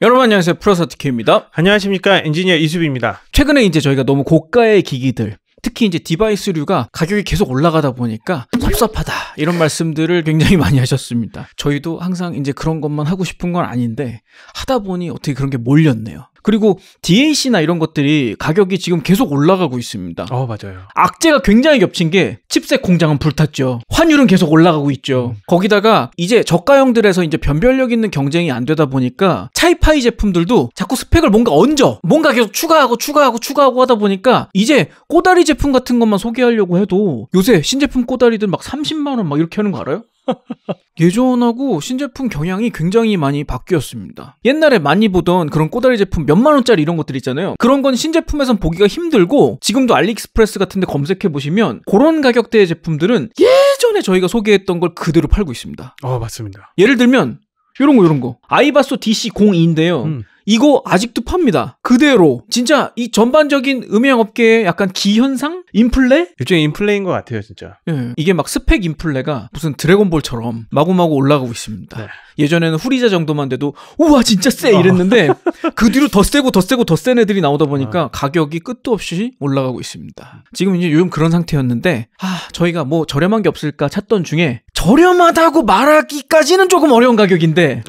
여러분 안녕하세요. 프로서티케입니다. 안녕하십니까. 엔지니어 이수빈입니다. 최근에 이제 저희가 너무 고가의 기기들, 특히 이제 디바이스류가 가격이 계속 올라가다 보니까 섭섭하다 이런 말씀들을 굉장히 많이 하셨습니다. 저희도 항상 이제 그런 것만 하고 싶은 건 아닌데 하다 보니 어떻게 그런 게 몰렸네요. 그리고 DAC나 이런 것들이 가격이 지금 계속 올라가고 있습니다. 맞아요. 악재가 굉장히 겹친 게 칩셋 공장은 불탔죠. 환율은 계속 올라가고 있죠. 거기다가 이제 저가형들에서 이제 변별력 있는 경쟁이 안 되다 보니까 차이파이 제품들도 자꾸 스펙을 뭔가 뭔가 계속 추가하고 하다 보니까 이제 꼬다리 제품 같은 것만 소개하려고 해도 요새 신제품 꼬다리들 막 30만 원 막 이렇게 하는 거 알아요? 예전하고 신제품 경향이 굉장히 많이 바뀌었습니다. 옛날에 많이 보던 그런 꼬다리 제품 몇만 원짜리 이런 것들 있잖아요. 그런 건 신제품에선 보기가 힘들고 지금도 알리익스프레스 같은 데 검색해보시면 그런 가격대의 제품들은 예전에 저희가 소개했던 걸 그대로 팔고 있습니다. 맞습니다. 예를 들면 요런 거 아이바소 DC02인데요. 이거 아직도 팝니다. 그대로. 진짜 이 전반적인 음향업계의 약간 기현상? 인플레? 일종의 인플레인 것 같아요, 진짜. 예. 이게 막 스펙 인플레가 무슨 드래곤볼처럼 마구마구 올라가고 있습니다. 네. 예전에는 후리자 정도만 돼도 우와 진짜 세 이랬는데 그 뒤로 더 센 애들이 나오다 보니까 가격이 끝도 없이 올라가고 있습니다. 지금 이제 요즘 그런 상태였는데 저희가 뭐 저렴한 게 없을까 찾던 중에 저렴하다고 말하기까지는 조금 어려운 가격인데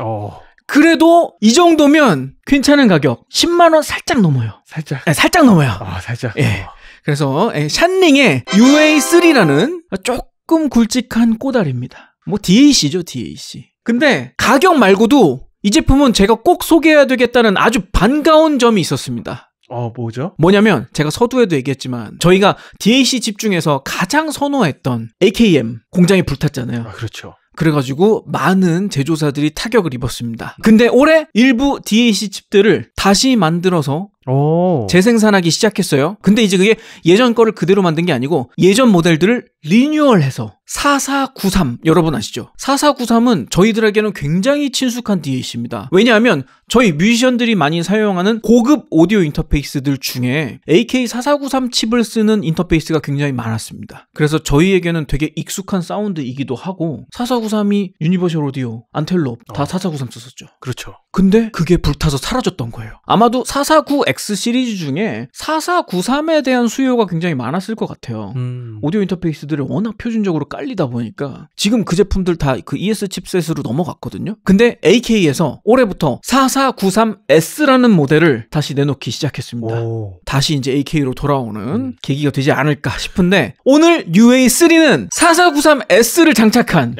그래도 이 정도면 괜찮은 가격. 10만 원 살짝 넘어요. 살짝? 네, 살짝 넘어요. 살짝? 예. 그래서 샨링의 UA3라는 조금 굵직한 꼬다리입니다. 뭐 DAC죠, DAC. 근데 가격 말고도 이 제품은 제가 꼭 소개해야 되겠다는 아주 반가운 점이 있었습니다. 뭐죠? 뭐냐면 제가 서두에도 얘기했지만 저희가 DAC 집 중에서 가장 선호했던 AKM 공장이 불탔잖아요. 그렇죠. 그래가지고 많은 제조사들이 타격을 입었습니다. 근데 올해 일부 DAC 칩들을 다시 만들어서 재생산하기 시작했어요. 근데 이제 그게 예전 거를 그대로 만든 게 아니고 예전 모델들을 리뉴얼해서 4493 여러분 아시죠? 4493은 저희들에게는 굉장히 친숙한 DAC입니다. 왜냐하면 저희 뮤지션들이 많이 사용하는 고급 오디오 인터페이스들 중에 AK4493 칩을 쓰는 인터페이스가 굉장히 많았습니다. 그래서 저희에게는 되게 익숙한 사운드이기도 하고 4493이 유니버셜 오디오, 안텔롭 다 4493 썼었죠. 그렇죠. 근데 그게 불타서 사라졌던 거예요. 아마도 449X 시리즈 중에 4493에 대한 수요가 굉장히 많았을 것 같아요. 오디오 인터페이스들을 워낙 표준적으로 깔리다 보니까 지금 그 제품들 다 그 ES 칩셋으로 넘어갔거든요. 근데 AK에서 올해부터 4493S라는 모델을 다시 내놓기 시작했습니다. 다시 이제 AK로 돌아오는 계기가 되지 않을까 싶은데 오늘 UA3는 4493S를 장착한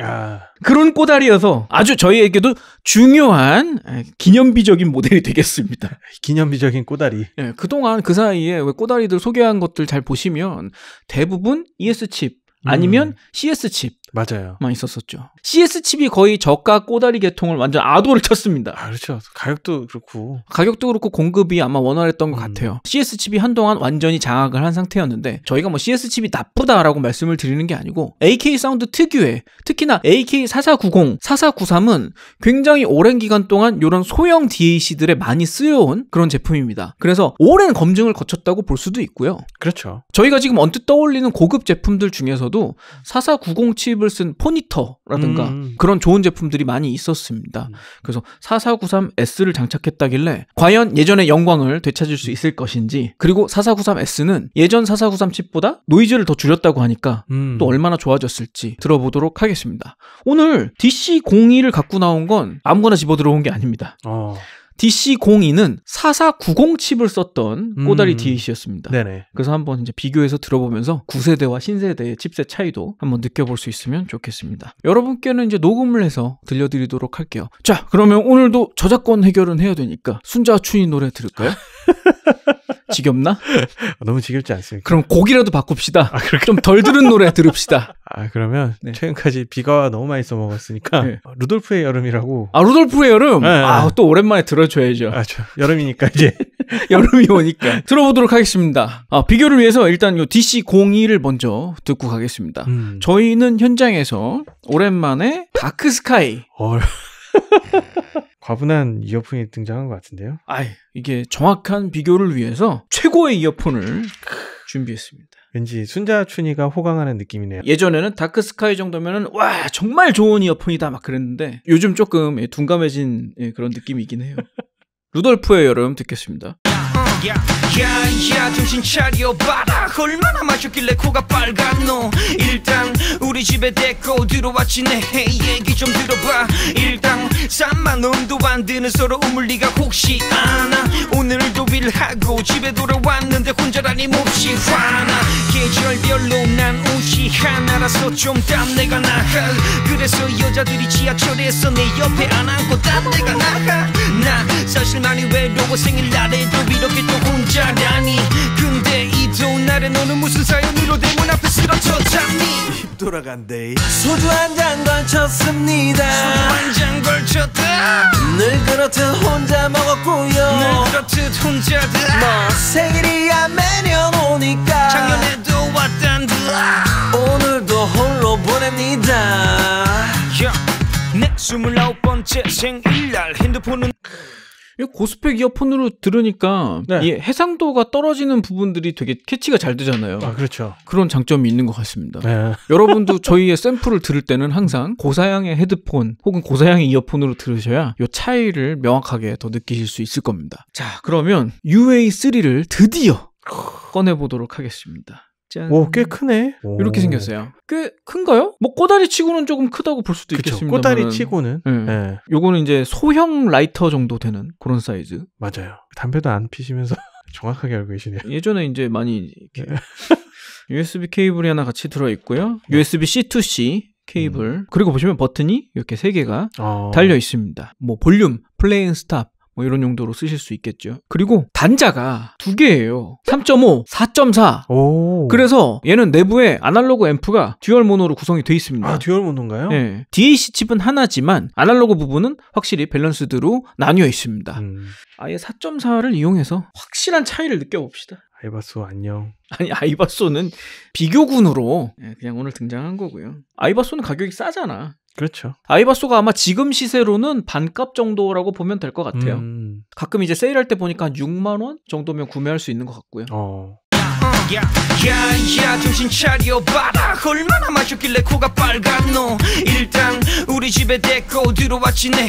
그런 꼬다리여서 아주 저희에게도 중요한 기념비적인 모델이 되겠습니다. 기념비적인 꼬다리. 예, 그동안 그 사이에 왜 꼬다리들 소개한 것들 잘 보시면 대부분 ES 칩 아니면 CS 칩 맞아요. 만 있었었죠. CS 칩이 거의 저가 꼬다리 계통을 완전 아도를 쳤습니다. 그렇죠. 가격도 그렇고 공급이 아마 원활했던 것 같아요. CS 칩이 한동안 완전히 장악을 한 상태였는데 저희가 뭐 CS 칩이 나쁘다라고 말씀을 드리는 게 아니고 AK 사운드 특유의 특히나 AK4490, 4493은 굉장히 오랜 기간 동안 이런 소형 DAC들에 많이 쓰여온 그런 제품입니다. 그래서 오랜 검증을 거쳤다고 볼 수도 있고요. 그렇죠. 저희가 지금 언뜻 떠올리는 고급 제품들 중에서도 4490 칩을 쓴 포니터라든가 그런 좋은 제품들이 많이 있었습니다. 그래서 4493S를 장착했다길래 과연 예전의 영광을 되찾을 수 있을 것인지, 그리고 4493S는 예전 4493 칩보다 노이즈를 더 줄였다고 하니까 또 얼마나 좋아졌을지 들어보도록 하겠습니다. 오늘 DC02를 갖고 나온 건 아무거나 집어들어온 게 아닙니다. DC02는 4490 칩을 썼던 꼬다리 DAC였습니다. 네네. 그래서 한번 이제 비교해서 들어보면서 9세대와 신세대의 칩셋 차이도 한번 느껴볼 수 있으면 좋겠습니다. 여러분께는 이제 녹음을 해서 들려드리도록 할게요. 자, 그러면 오늘도 저작권 해결은 해야 되니까 순자춘이 노래 들을까요? 지겹나? 너무 지겹지 않습니까? 그럼 곡이라도 바꿉시다. 좀 덜 들은 노래 들읍시다. 그러면 최근까지 비가 너무 많이 써먹었으니까 루돌프의 여름이라고. 루돌프의 여름? 또 오랜만에 들어줘야죠. 여름이니까 이제 여름이 오니까 들어보도록 하겠습니다. 비교를 위해서 일단 요 DC02를 먼저 듣고 가겠습니다. 저희는 현장에서 오랜만에 다크스카이 과분한 이어폰이 등장한 것 같은데요. 이게 정확한 비교를 위해서 최고의 이어폰을 준비했습니다. 왠지 순자춘이가 호강하는 느낌이네요. 예전에는 다크스카이 정도면은 와 정말 좋은 이어폰이다 막 그랬는데 요즘 조금 둔감해진 그런 느낌이 있긴 해요. 루돌프의 여름 듣겠습니다. 야야 정신 차려봐라 얼마나 마셨길래 코가 빨갛노 일단 우리 집에 데리고 들어왔지 내 얘기 좀 들어봐 일단 3만 원도 안 드는 서로 우물 리가 혹시 아나 오늘도 일하고 집에 돌아왔는데 혼자라니 몹시 화나 계절별로 난 옷이 하나라서 좀 땀내가 나가 그래서 여자들이 지하철에서 내 옆에 안 앉고 땀내가 나가 나 사실 많이 외로워 생일날에도 이렇게 또 혼자라니 근데 이 더운 날에 너는 무슨 사연으로 대문 앞에 쓰러져 잠이 입 돌아간대 소주 한 잔 걸쳤습니다 소주 한 잔 걸쳤다 늘 그렇듯 혼자 먹었고요 늘 그렇듯 혼자다 뭐 생일이야 매년 오니까 작년에도 왔단다 오늘도 홀로 보냅니다 내 29번째 생일날 핸드폰은 고스펙 이어폰으로 들으니까 네. 이 해상도가 떨어지는 부분들이 되게 캐치가 잘 되잖아요. 아, 그렇죠. 그런 장점이 있는 것 같습니다. 네. 여러분도 저희의 샘플을 들을 때는 항상 고사양의 헤드폰 혹은 고사양의 이어폰으로 들으셔야 이 차이를 명확하게 더 느끼실 수 있을 겁니다. 자, 그러면 UA3를 드디어 꺼내보도록 하겠습니다. 짠. 오, 꽤 크네. 이렇게 생겼어요. 꽤 큰가요? 뭐 꼬다리 치고는 조금 크다고 볼 수도 그쵸. 있겠습니다. 꼬다리 치고는. 네. 네. 요거는 이제 소형 라이터 정도 되는 그런 사이즈. 맞아요. 담배도 안 피시면서 정확하게 알고 계시네요. 예전에 이제 많이 이렇게 USB 케이블이 하나 같이 들어있고요. USB C2C 케이블. 그리고 보시면 버튼이 이렇게 3개가 달려 있습니다. 뭐 볼륨, 플레이 앤 스탑 뭐 이런 용도로 쓰실 수 있겠죠. 그리고 단자가 2개예요. 3.5, 4.4. 오. 그래서 얘는 내부에 아날로그 앰프가 듀얼 모노로 구성이 돼 있습니다. 아, 듀얼 모노인가요? 네. DAC 칩은 하나지만 아날로그 부분은 확실히 밸런스드로 나뉘어 있습니다. 아예 4.4를 이용해서 확실한 차이를 느껴봅시다. 아이바소 안녕. 아니, 아이바소는 비교군으로 그냥 오늘 등장한 거고요. 아이바소는 가격이 싸잖아. 그렇죠. 아이바소가 아마 지금 시세로는 반값 정도라고 보면 될 것 같아요. 가끔 이제 세일할 때 보니까 한 6만 원 정도면 구매할 수 있는 것 같고요. 야야 정신 차려봐라 얼마나 마셨길래 코가 빨갛노 일단 우리 집에 데리고 들어왔지 내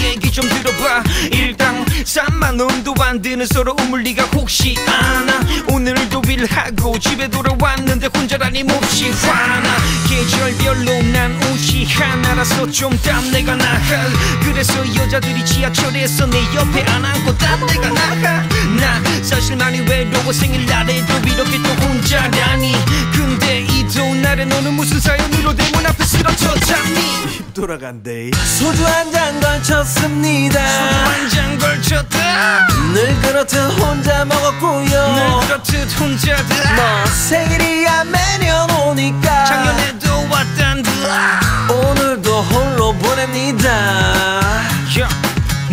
얘기 좀 들어봐 일단 3만 원도 안 드는 서로 우물 리가 혹시 아나 오늘도 일하고 집에 돌아왔는데 혼자라니 몹시 화나 계절별로 난 옷이 하나라서 좀 땀내가 나가 그래서 여자들이 지하철에서 내 옆에 안 앉고 땀내가 나가 나 사실 많이 외로워 생일날에도 이렇게 또 혼자라니 근데 이 더운 날에 너는 무슨 사연으로 대문 앞에 쓰러져 잠이 입 돌아간대 소주 한 잔 걸쳤습니다 소주 한 잔 걸쳤다 늘 그렇듯 혼자 먹었고요 늘 그렇듯 혼자다 뭐 생일이야 매년 오니까 작년에도 왔단다 오늘도 홀로 보냅니다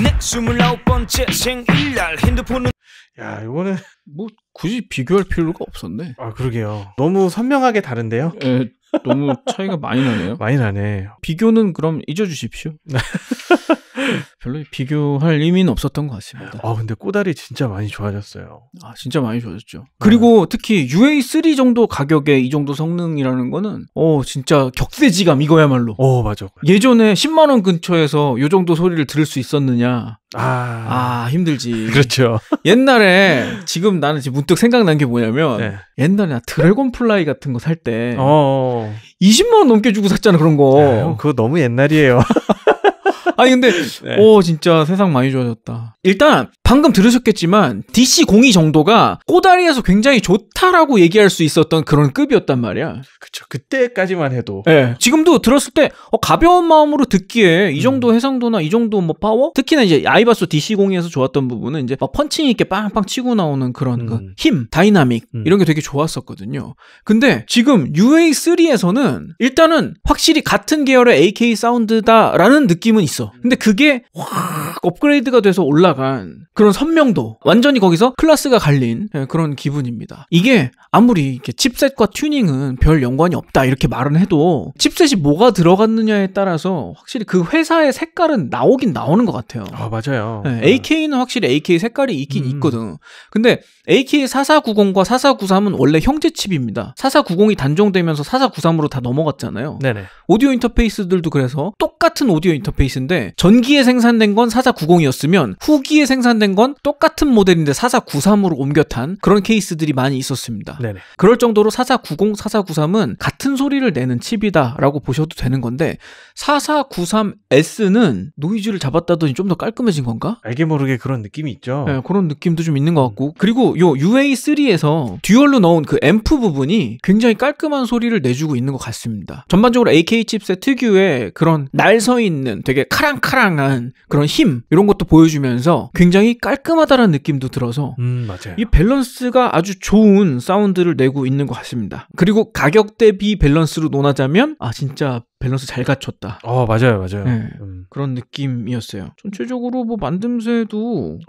내 29번째 생일날 핸드폰은 야, 이거는 뭐 굳이 비교할 필요가 없었네. 아, 그러게요. 너무 선명하게 다른데요? 예, 너무 차이가 많이 나네요. 많이 나네. 비교는 그럼 잊어주십시오. 별로 비교할 의미는 없었던 것 같습니다. 아, 근데 꼬다리 진짜 많이 좋아졌어요. 아, 진짜 많이 좋아졌죠. 그리고 특히 UA3 정도 가격에 이 정도 성능이라는 거는 진짜 격세지감 이거야말로. 맞아. 예전에 10만 원 근처에서 이 정도 소리를 들을 수 있었느냐. 힘들지. 그렇죠. 옛날에 지금 나는 지금 문득 생각난 게 뭐냐면 네. 옛날에 나 드래곤 플라이 같은 거 살 때 20만 원 넘게 주고 샀잖아 그런 거. 그거 너무 옛날이에요. 아니 근데 진짜 세상 많이 좋아졌다. 일단 방금 들으셨겠지만 DC02 정도가 꼬다리에서 굉장히 좋다라고 얘기할 수 있었던 그런 급이었단 말이야. 그쵸. 그때까지만 해도. 네. 지금도 들었을 때 가벼운 마음으로 듣기에 이 정도 해상도나 이 정도 뭐 파워? 특히나 이제 아이바소 DC02에서 좋았던 부분은 이제 막 펀칭 있게 빵빵 치고 나오는 그런 그 힘, 다이나믹 이런 게 되게 좋았었거든요. 근데 지금 UA3에서는 일단은 확실히 같은 계열의 AK 사운드다라는 느낌은 있어. 근데 그게 확 업그레이드가 돼서 올라간 그런 선명도, 완전히 거기서 클래스가 갈린 그런 기분입니다. 이게 아무리 이렇게 칩셋과 튜닝은 별 연관이 없다 이렇게 말은 해도 칩셋이 뭐가 들어갔느냐에 따라서 확실히 그 회사의 색깔은 나오긴 나오는 것 같아요. 맞아요. AK는 확실히 AK 색깔이 있긴 있거든. 근데 AK4490과 4493은 원래 형제 칩입니다. 4490이 단종되면서 4493으로 다 넘어갔잖아요. 네네. 오디오 인터페이스들도 그래서 똑같은 오디오 인터페이스인데 전기에 생산된 건 4490이었으면 후기에 생산된 변경된 건 똑같은 모델인데 4493으로 옮겨 탄 그런 케이스들이 많이 있었습니다. 네네. 그럴 정도로 4490, 4493은 같은 소리를 내는 칩이다라고 보셔도 되는 건데 4493S는 노이즈를 잡았다더니 좀 더 깔끔해진 건가? 알게 모르게 그런 느낌이 있죠. 네, 그런 느낌도 좀 있는 것 같고 그리고 요 UA3에서 듀얼로 넣은 그 앰프 부분이 굉장히 깔끔한 소리를 내주고 있는 것 같습니다. 전반적으로 AK 칩셋 특유의 그런 날 서 있는 되게 카랑카랑한 그런 힘 이런 것도 보여주면서 굉장히 깔끔하다는 느낌도 들어서 맞아요. 이 밸런스가 아주 좋은 사운드를 내고 있는 것 같습니다. 그리고 가격 대비 밸런스로 논하자면 진짜 밸런스 잘 갖췄다. 맞아요. 네, 그런 느낌이었어요. 전체적으로 뭐 만듦새도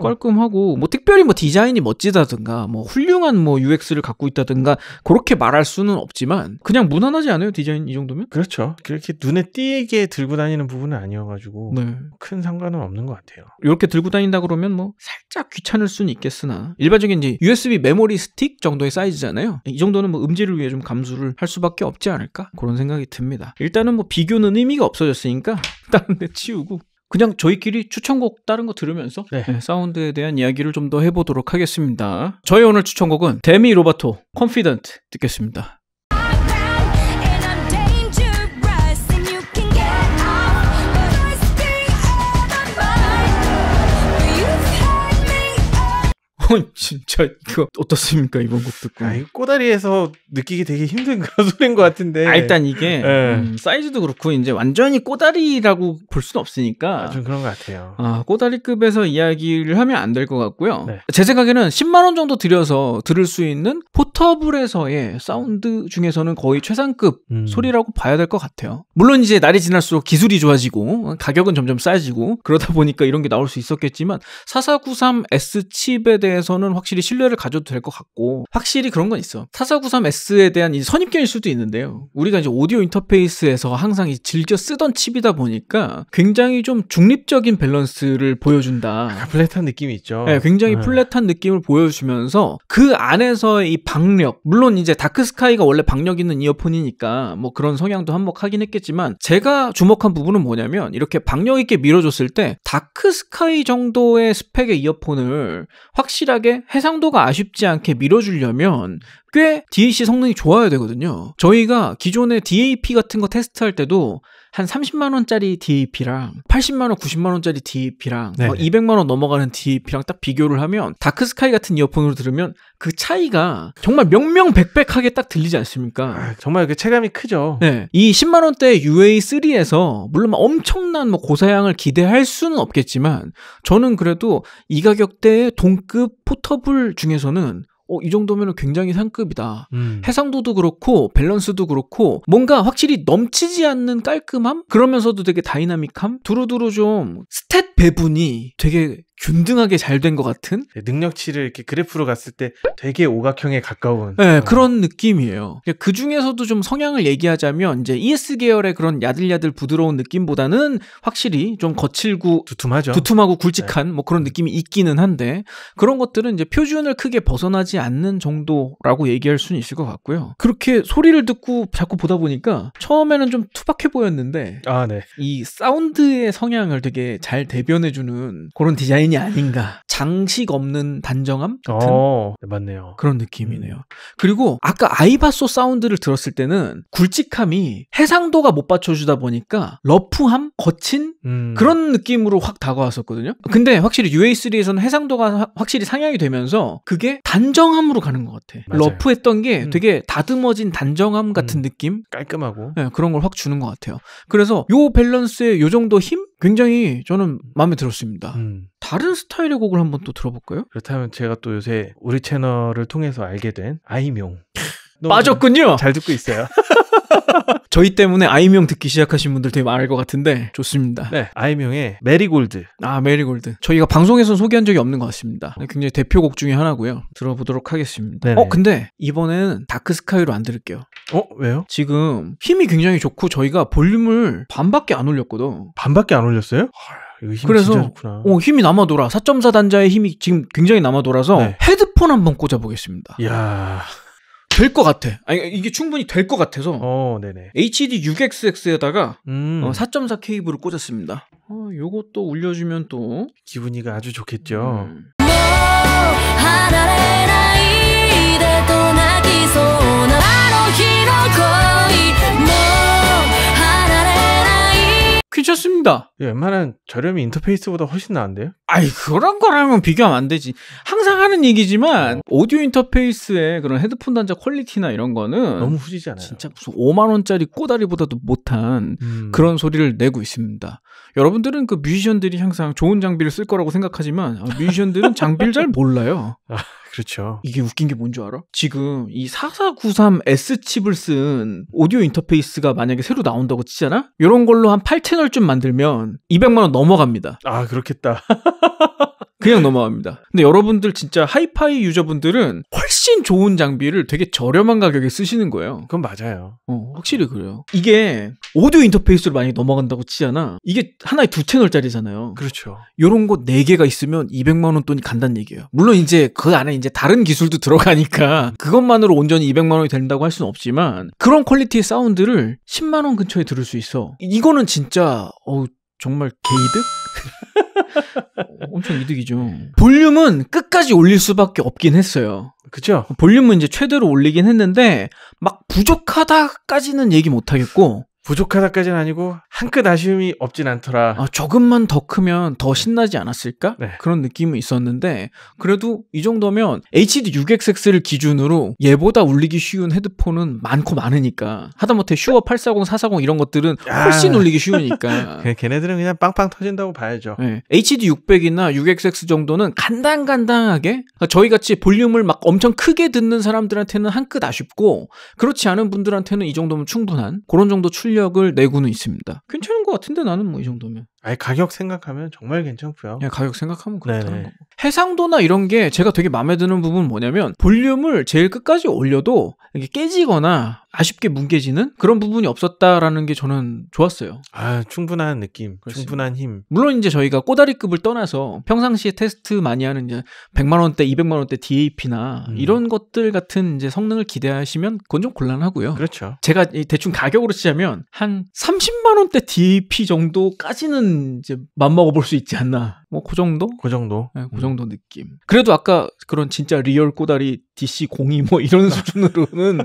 깔끔하고 뭐 특별히 뭐 디자인이 멋지다든가 뭐 훌륭한 뭐 UX를 갖고 있다든가 그렇게 말할 수는 없지만 그냥 무난하지 않아요? 디자인 이 정도면? 그렇죠. 그렇게 눈에 띄게 들고 다니는 부분은 아니어가지고 네. 큰 상관은 없는 것 같아요. 이렇게 들고 다닌다 그러면 뭐 살짝 귀찮을 수는 있겠으나 일반적인 이제 USB 메모리 스틱 정도의 사이즈잖아요. 이 정도는 뭐 음질을 위해 좀 감수를 할 수밖에 없지 않을까? 그런 생각이 듭니다. 일단은 뭐 비교는 의미가 없어졌으니까 다른 데 치우고 그냥 저희끼리 추천곡 다른 거 들으면서 사운드에 대한 이야기를 좀 더 해보도록 하겠습니다. 저희 오늘 추천곡은 데미 로바토 Confident 듣겠습니다. 진짜 이거 어떻습니까? 이번 곡 듣고. 이 꼬다리에서 느끼기 되게 힘든 그런 소리인 것 같은데. 일단 이게 사이즈도 그렇고 이제 완전히 꼬다리라고 볼 수는 없으니까. 좀 그런 것 같아요. 꼬다리급에서 이야기를 하면 안 될 것 같고요. 네. 제 생각에는 10만 원 정도 들여서 들을 수 있는 포터블에서의 사운드 중에서는 거의 최상급 소리라고 봐야 될 것 같아요. 물론 이제 날이 지날수록 기술이 좋아지고 가격은 점점 싸지고 그러다 보니까 이런 게 나올 수 있었겠지만 4493S 칩에 대해서는 확실히 신뢰를 가져도 될 것 같고 확실히 그런 건 있어. 4493S에 대한 이 선입견일 수도 있는데요. 우리가 이제 오디오 인터페이스에서 항상 즐겨 쓰던 칩이다 보니까 굉장히 좀 중립적인 밸런스를 보여준다. 플랫한 느낌이 있죠. 네, 굉장히 플랫한 느낌을 보여주면서 그 안에서의 이 박력, 물론 이제 다크스카이가 원래 박력 있는 이어폰이니까 뭐 그런 성향도 한몫하긴 했겠지만 제가 주목한 부분은 뭐냐면 이렇게 박력 있게 밀어줬을 때 다크스카이 정도의 스펙의 이어폰을 확실하게 해상도가 아쉽지 않게 밀어주려면 꽤 DAC 성능이 좋아야 되거든요. 저희가 기존의 DAP 같은 거 테스트할 때도 한 30만원짜리 DAP랑 80만원, 90만원짜리 DAP랑 200만원 넘어가는 DAP랑 딱 비교를 하면 다크스카이 같은 이어폰으로 들으면 그 차이가 정말 명명백백하게 딱 들리지 않습니까? 정말 그 체감이 크죠. 네, 이 10만원대 UA3에서 물론 엄청난 뭐 고사양을 기대할 수는 없겠지만 저는 그래도 이 가격대의 동급 포터블 중에서는 이 정도면 굉장히 상급이다. 해상도도 그렇고 밸런스도 그렇고 뭔가 확실히 넘치지 않는 깔끔함? 그러면서도 되게 다이나믹함? 두루두루 좀 스탯 배분이 되게 균등하게 잘 된 것 같은? 능력치를 이렇게 그래프로 갔을 때 되게 오각형에 가까운 그런 느낌이에요. 그 중에서도 좀 성향을 얘기하자면 이제 ES 계열의 그런 야들야들 부드러운 느낌보다는 확실히 좀 거칠고 두툼하고 굵직한 뭐 그런 느낌이 있기는 한데 그런 것들은 이제 표준을 크게 벗어나지 않는 정도라고 얘기할 수는 있을 것 같고요. 그렇게 소리를 듣고 자꾸 보다 보니까 처음에는 좀 투박해 보였는데 이 사운드의 성향을 되게 잘 대변해주는 그런 디자인이 아닌가. 장식 없는 단정함 같은 맞네요. 그런 느낌이네요. 그리고 아까 아이바소 사운드를 들었을 때는 굵직함이 해상도가 못 받쳐주다 보니까 러프함? 거친? 그런 느낌으로 확 다가왔었거든요. 근데 확실히 UA3에서는 해상도가 확실히 상향이 되면서 그게 단정함으로 가는 것 같아. 맞아요. 러프했던 게 되게 다듬어진 단정함 같은 느낌? 깔끔하고 그런 걸 확 주는 것 같아요. 그래서 요 밸런스의 요 정도 힘? 굉장히 저는 마음에 들었습니다. 다른 스타일의 곡을 한번 또 들어볼까요? 그렇다면 제가 또 요새 우리 채널을 통해서 알게 된 아이명 빠졌군요. 잘 듣고 있어요. 저희 때문에 아이명 듣기 시작하신 분들 되게 많을 것 같은데 좋습니다. 네, 아이명의 메리골드. 메리골드. 저희가 방송에서 소개한 적이 없는 것 같습니다. 굉장히 대표곡 중에 하나고요. 들어보도록 하겠습니다. 근데 이번에는 다크스카이로 안 들을게요. 왜요? 지금 힘이 굉장히 좋고 저희가 볼륨을 반밖에 안 올렸거든. 반밖에 안 올렸어요? 이거 힘이 그래서 진짜 좋구나. 힘이 남아 돌아. 4.4 단자의 힘이 지금 굉장히 남아 돌아서 헤드폰 한번 꽂아보겠습니다. 이야. 될 것 같아. 이게 충분히 될 것 같아서 네네. HD 6XX-X에다가 4.4 케이블을 꽂았습니다. 요것도 울려주면 또 기분이가 아주 좋겠죠. 괜찮습니다. 웬만한 저렴이 인터페이스보다 훨씬 나은데요? 아이, 그런 거랑은 비교하면 안 되지. 항상 하는 얘기지만 오디오 인터페이스의 그런 헤드폰 단자 퀄리티나 이런 거는 너무 후지잖아요. 진짜 무슨 5만 원짜리 꼬다리보다도 못한 그런 소리를 내고 있습니다. 여러분들은 그 뮤지션들이 항상 좋은 장비를 쓸 거라고 생각하지만 뮤지션들은 장비를 잘 몰라요. 그렇죠. 이게 웃긴 게 뭔 줄 알아? 지금 이 4493S 칩을 쓴 오디오 인터페이스가 만약에 새로 나온다고 치잖아? 이런 걸로 한 8채널쯤 만들면 200만 원 넘어갑니다. 아, 그렇겠다. 그냥 넘어갑니다. 근데 여러분들 진짜 하이파이 유저분들은 훨씬 좋은 장비를 되게 저렴한 가격에 쓰시는 거예요. 그건 맞아요. 확실히 그래요. 이게 오디오 인터페이스로 만약에 넘어간다고 치잖아. 이게 하나에 2채널짜리잖아요. 그렇죠. 요런 거 4개가 있으면 200만 원 돈이 간다는 얘기예요. 물론 이제 그 안에 이제 다른 기술도 들어가니까 그것만으로 온전히 200만 원이 된다고 할 수는 없지만 그런 퀄리티의 사운드를 10만 원 근처에 들을 수 있어. 이거는 진짜 정말 개이득? 엄청 이득이죠. 볼륨은 끝까지 올릴 수밖에 없긴 했어요. 그죠? 볼륨은 이제 최대로 올리긴 했는데 막 부족하다까지는 얘기 못 하겠고 부족하다까지는 아니고 한 끗 아쉬움이 없진 않더라. 조금만 더 크면 더 신나지 않았을까? 네. 그런 느낌은 있었는데 그래도 이 정도면 HD 6XX를 기준으로 얘보다 울리기 쉬운 헤드폰은 많고 많으니까 하다못해 슈어 840, 440 이런 것들은 훨씬 울리기 쉬우니까 걔네들은 그냥 빵빵 터진다고 봐야죠. 네. HD 600이나 6XX 정도는 간당간당하게 그러니까 저희같이 볼륨을 막 엄청 크게 듣는 사람들한테는 한 끗 아쉽고 그렇지 않은 분들한테는 이 정도면 충분한 그런 정도 출력을 내고는 있습니다. 괜찮은 것 같은데 나는 뭐 이 정도면. 아니, 가격 생각하면 정말 괜찮고요. 가격 생각하면 그렇다는 네네. 거고. 해상도나 이런 게 제가 되게 마음에 드는 부분은 뭐냐면 볼륨을 제일 끝까지 올려도 이게 깨지거나 아쉽게 뭉개지는 그런 부분이 없었다라는 게 저는 좋았어요. 충분한 느낌, 그렇습니다. 충분한 힘. 물론 이제 저희가 꼬다리급을 떠나서 평상시에 테스트 많이 하는 이제 100만 원대, 200만 원대 DAP나 이런 것들 같은 이제 성능을 기대하시면 그건 좀 곤란하고요. 그렇죠. 제가 대충 가격으로 치자면 한 30만 원대 DAP 정도까지는 이제 맘먹어 볼 수 있지 않나. 뭐 그 정도? 그 정도. 네, 그 정도 느낌. 그래도 아까 그런 진짜 리얼 꼬다리 DC02 뭐 이런 수준으로는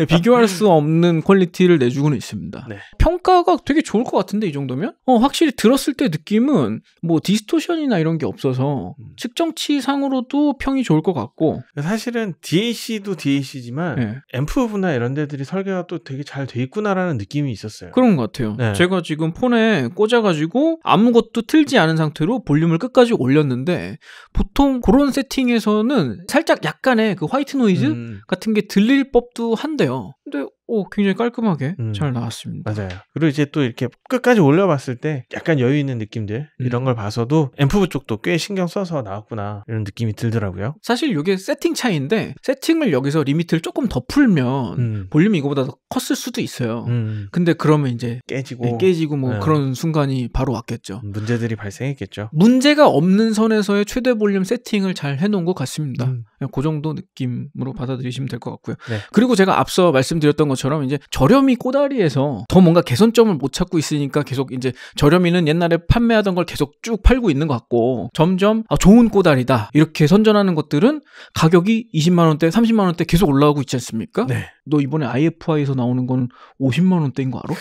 비교할 수 없는 퀄리티를 내주고는 있습니다. 네. 평가가 되게 좋을 것 같은데 이 정도면? 확실히 들었을 때 느낌은 뭐 디스토션이나 이런 게 없어서 측정치상으로도 평이 좋을 것 같고 사실은 DAC도 DAC지만 네. 앰프나 이런 데들이 설계가 또 되게 잘 돼 있구나라는 느낌이 있었어요. 그런 것 같아요. 네. 제가 지금 폰에 꽂아가지고 아무것도 틀지 않은 상태로 볼륨을 끝까지 올렸는데 보통 그런 세팅에서는 살짝 약간의 그 화이트 노이즈 같은 게 들릴 법도 한데요. 근데 굉장히 깔끔하게 잘 나왔습니다. 맞아요. 그리고 이제 또 이렇게 끝까지 올려봤을 때 약간 여유 있는 느낌들 이런 걸 봐서도 앰프 쪽도 꽤 신경 써서 나왔구나 이런 느낌이 들더라고요. 사실 이게 세팅 차이인데 세팅을 여기서 리미트를 조금 더 풀면 볼륨이 이거보다 더 컸을 수도 있어요. 근데 그러면 이제 깨지고 뭐 그런 순간이 바로 왔겠죠. 문제들이 발생했겠죠. 문제가 없는 선에서의 최대 볼륨 세팅을 잘 해놓은 것 같습니다. 그냥 그 정도 느낌으로 받아들이시면 될 것 같고요. 네. 그리고 제가 앞서 말씀드렸던 것처럼 이제 저렴이 꼬다리에서 더 뭔가 개선점을 못 찾고 있으니까 계속 이제 저렴이는 옛날에 판매하던 걸 계속 쭉 팔고 있는 것 같고 점점 좋은 꼬다리다 이렇게 선전하는 것들은 가격이 20만 원대, 30만 원대 계속 올라가고 있지 않습니까? 네. 너 이번에 IFI에서 나오는 건 50만 원대인 거 알아?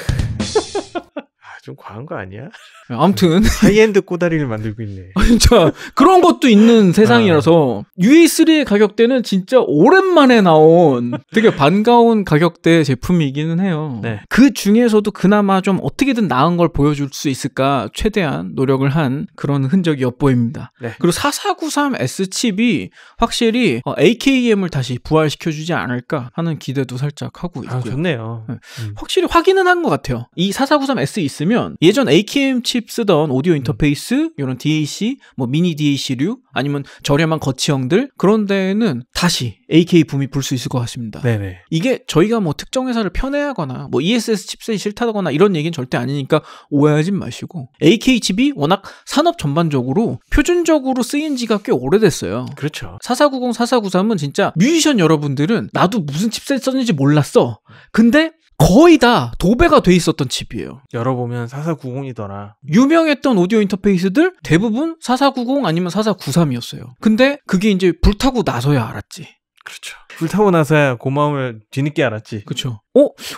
좀 과한 거 아니야? 아무튼 하이엔드 꼬다리를 만들고 있네. 진짜 그런 것도 있는 세상이라서 UA3의 가격대는 진짜 오랜만에 나온 되게 반가운 가격대 제품이기는 해요. 네. 그 중에서도 그나마 좀 어떻게든 나은 걸 보여줄 수 있을까 최대한 노력을 한 그런 흔적이 엿보입니다. 네. 그리고 4493S 칩이 확실히 AKM을 다시 부활시켜주지 않을까 하는 기대도 살짝 하고 있고요. 좋네요. 확실히 확인은 한 것 같아요. 이 4493S 있으면 예전 AKM 칩 쓰던 오디오 인터페이스, 이런 DAC, 뭐 미니 DAC류, 아니면 저렴한 거치형들 그런 데에는 다시 AK 붐이 불 수 있을 것 같습니다. 네네. 이게 저희가 뭐 특정 회사를 편애하거나 뭐 ESS 칩셋이 싫다거나 이런 얘기는 절대 아니니까 오해하지 마시고 AK 칩이 워낙 산업 전반적으로 표준적으로 쓰인 지가 꽤 오래됐어요. 그렇죠. 4490, 4493은 진짜 뮤지션 여러분들은 나도 무슨 칩셋 썼는지 몰랐어. 근데 거의 다 도배가 돼 있었던 칩이에요. 열어보면 4490이더라. 유명했던 오디오 인터페이스들 대부분 4490 아니면 4493이었어요. 근데 그게 이제 불타고 나서야 알았지. 그렇죠. 불타고 나서야 고마움을 뒤늦게 알았지. 그렇죠.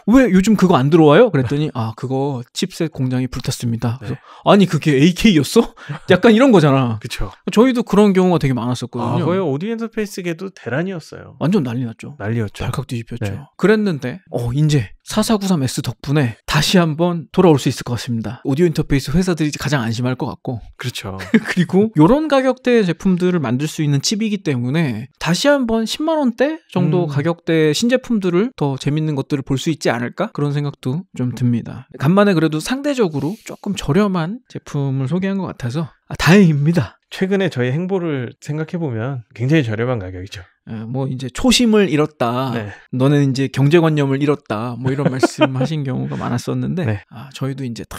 왜 요즘 그거 안 들어와요? 그랬더니 그거 칩셋 공장이 불탔습니다. 그래서 아니 그게 AK였어? 약간 이런 거잖아. 그렇죠. 저희도 그런 경우가 되게 많았었거든요. 거의 오디오 인터페이스계도 대란이었어요. 완전 난리 났죠. 난리였죠. 발칵 뒤집혔죠. 네. 그랬는데 이제 4493S 덕분에 다시 한번 돌아올 수 있을 것 같습니다. 오디오 인터페이스 회사들이 가장 안심할 것 같고 그렇죠. 그리고 이런 가격대의 제품들을 만들 수 있는 칩이기 때문에 다시 한번 10만 원대 정도 가격대의 신제품들을 더 재밌는 것들을 볼 수 있지 않을까? 그런 생각도 좀 듭니다. 간만에 그래도 상대적으로 조금 저렴한 제품을 소개한 것 같아서 다행입니다. 최근에 저희 행보를 생각해보면 굉장히 저렴한 가격이죠. 뭐 이제 초심을 잃었다. 네. 너는 이제 경제관념을 잃었다. 뭐 이런 말씀하신 경우가 많았었는데 네. 저희도 이제 다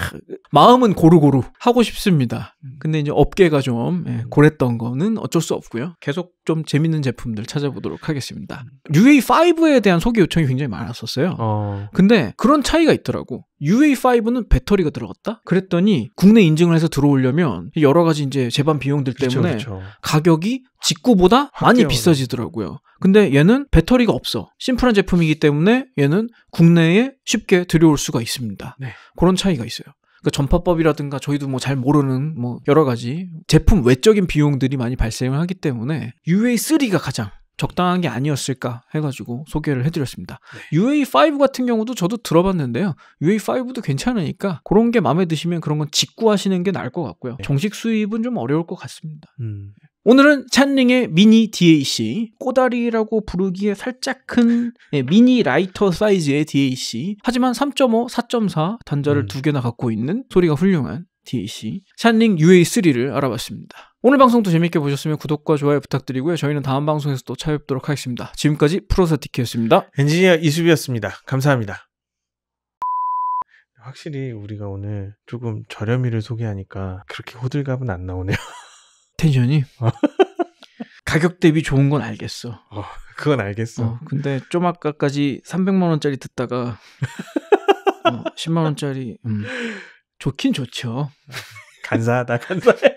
마음은 고루고루 하고 싶습니다. 근데 이제 업계가 좀 고랬던 거는 어쩔 수 없고요. 계속 좀 재밌는 제품들 찾아보도록 하겠습니다. UA5에 대한 소개 요청이 굉장히 많았었어요. 근데 그런 차이가 있더라고. UA5는 배터리가 들어갔다? 그랬더니 국내 인증을 해서 들어오려면 여러 가지 이제 제반 비용들 때문에 그렇죠. 가격이 직구보다 많이 비싸지더라고요. 근데 얘는 배터리가 없어. 심플한 제품이기 때문에 얘는 국내에 쉽게 들여올 수가 있습니다. 네. 그런 차이가 있어요. 그러니까 전파법이라든가 저희도 뭐 잘 모르는 뭐 여러 가지 제품 외적인 비용들이 많이 발생을 하기 때문에 UA3가 가장 적당한 게 아니었을까 해가지고 소개를 해드렸습니다. 네. UA5 같은 경우도 저도 들어봤는데요. UA5도 괜찮으니까 그런 게 마음에 드시면 그런 건 직구하시는 게 나을 것 같고요. 네. 정식 수입은 좀 어려울 것 같습니다. 오늘은 찬링의 미니 DAC, 꼬다리라고 부르기에 살짝 큰 미니 라이터 사이즈의 DAC, 하지만 3.5, 4.4 단자를 두 개나 갖고 있는 소리가 훌륭한 DAC, 찬링 UA3를 알아봤습니다. 오늘 방송도 재밌게 보셨으면 구독과 좋아요 부탁드리고요. 저희는 다음 방송에서 또 찾아뵙도록 하겠습니다. 지금까지 프로스티키였습니다. 엔지니어 이수비였습니다. 감사합니다. 확실히 우리가 오늘 조금 저렴이를 소개하니까 그렇게 호들갑은 안 나오네요. 텐션이 가격 대비 좋은 건 알겠어. 그건 알겠어. 근데 좀 아까까지 300만 원짜리 듣다가 10만 원짜리 좋긴 좋죠. 간사하다 간사해.